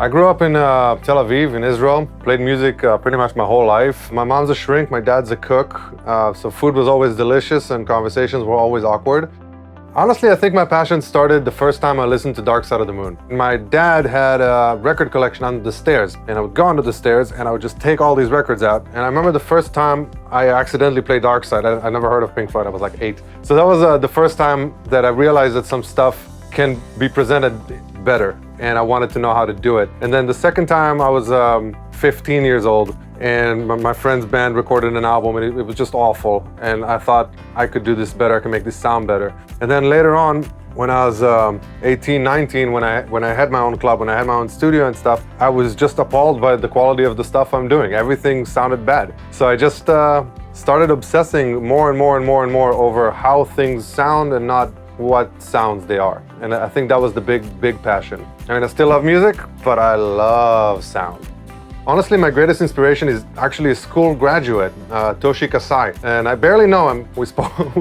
I grew up in Tel Aviv in Israel, played music pretty much my whole life. My mom's a shrink, my dad's a cook, so food was always delicious and conversations were always awkward. Honestly, I think my passion started the first time I listened to Dark Side of the Moon. My dad had a record collection under the stairs, and I would go under the stairs and I would just take all these records out. And I remember the first time I accidentally played Dark Side. I never heard of Pink Floyd, I was like 8. So that was the first time that I realized that some stuff can be presented better, and I wanted to know how to do it. And then the second time I was 15 years old, and my friend's band recorded an album, and it was just awful. And I thought I could do this better, I could make this sound better. And then later on, when I was 18, 19, when I had my own club, when I had my own studio and stuff, I was just appalled by the quality of the stuff I'm doing. Everything sounded bad. So I just started obsessing more and more and more and more over how things sound and not what sounds they are. And I think that was the big passion. I mean, I still love music, but I love sound. Honestly, my greatest inspiration is actually a school graduate, Toshi Kasai. And I barely know him. We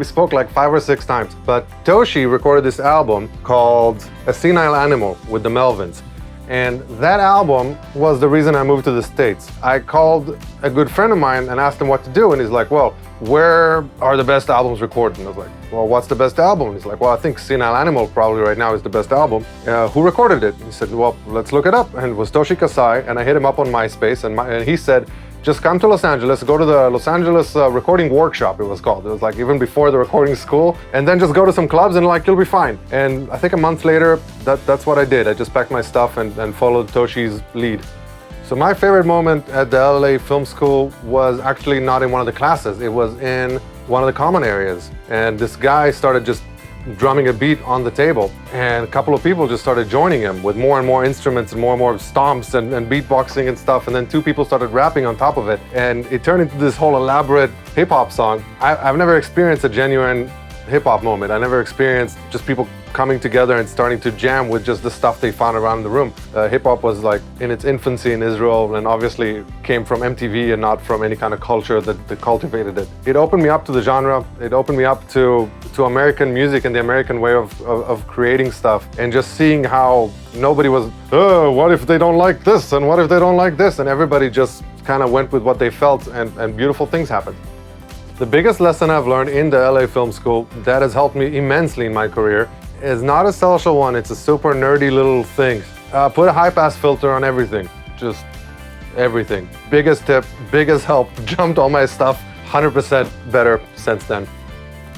spoke like 5 or 6 times. But Toshi recorded this album called A Senile Animal with the Melvins. And that album was the reason I moved to the States. I called a good friend of mine and asked him what to do. And he's like, well, where are the best albums recorded? And I was like, well, what's the best album? And he's like, well, I think Senile Animal probably right now is the best album. Who recorded it? He said, well, let's look it up. And it was Toshi Kasai. And I hit him up on MySpace. And he said, just come to Los Angeles, go to the Los Angeles recording workshop, it was called. It was like even before the recording school. And then just go to some clubs and like, you'll be fine. And I think a month later, that's what I did. I just packed my stuff and followed Toshi's lead. So my favorite moment at the LA Film School was actually not in one of the classes. It was in one of the common areas. And this guy started just drumming a beat on the table. And a couple of people just started joining him with more and more instruments and more stomps and beatboxing and stuff. And then 2 people started rapping on top of it. And it turned into this whole elaborate hip-hop song. I've never experienced a genuine hip-hop moment. I never experienced just people coming together and starting to jam with just the stuff they found around the room. Hip-hop was like in its infancy in Israel, and obviously came from MTV and not from any kind of culture that cultivated it. It opened me up to the genre. It opened me up to American music and the American way of creating stuff, and just seeing how nobody was, oh, what if they don't like this, and what if they don't like this? And everybody just kind of went with what they felt, and beautiful things happened. The biggest lesson I've learned in the LA Film School that has helped me immensely in my career is not a social one, it's a super nerdy little thing. Put a high-pass filter on everything, just everything. Biggest tip, biggest help, jumped all my stuff, 100% better since then.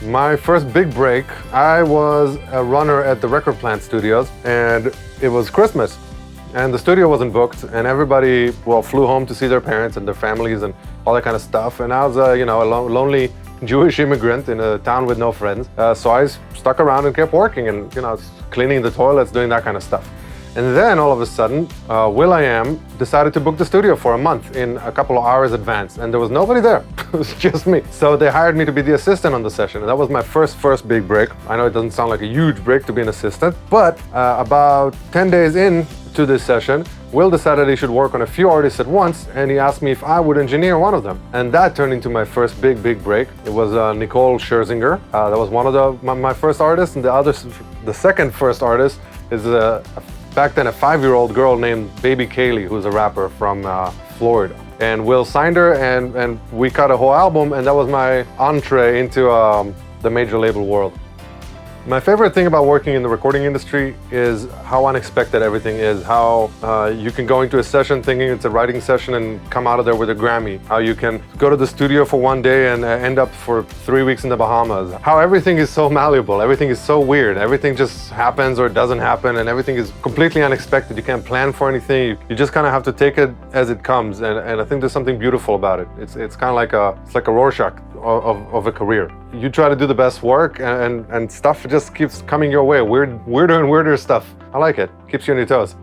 My first big break, I was a runner at the Record Plant Studios, and it was Christmas. And the studio wasn't booked, and everybody, flew home to see their parents and their families and all that kind of stuff. And I was, a lonely Jewish immigrant in a town with no friends. So I stuck around and kept working and, cleaning the toilets, doing that kind of stuff. And then all of a sudden, will.i.am decided to book the studio for a month in a couple of hours advance, and there was nobody there. It was just me. So they hired me to be the assistant on the session, and that was my first big break. I know it doesn't sound like a huge break to be an assistant, but about 10 days in to this session, Will decided he should work on a few artists at once, and he asked me if I would engineer one of them. And that turned into my first big break. It was Nicole Scherzinger. That was one of my first artists, and the second first artist is back then a 5-year-old girl named Baby Kaylee, who's a rapper from Florida. And Will signed her, and we cut a whole album, and that was my entree into the major label world. My favorite thing about working in the recording industry is how unexpected everything is, how you can go into a session thinking it's a writing session and come out of there with a Grammy, how you can go to the studio for one day and end up for 3 weeks in the Bahamas, how everything is so malleable, everything is so weird, everything just happens or doesn't happen, and everything is completely unexpected. You can't plan for anything, you just kind of have to take it as it comes, and I think there's something beautiful about it. It's kind of like a Rorschach of a career. You try to do the best work, and stuff just keeps coming your way. Weirder and weirder stuff. I like it. Keeps you on your toes.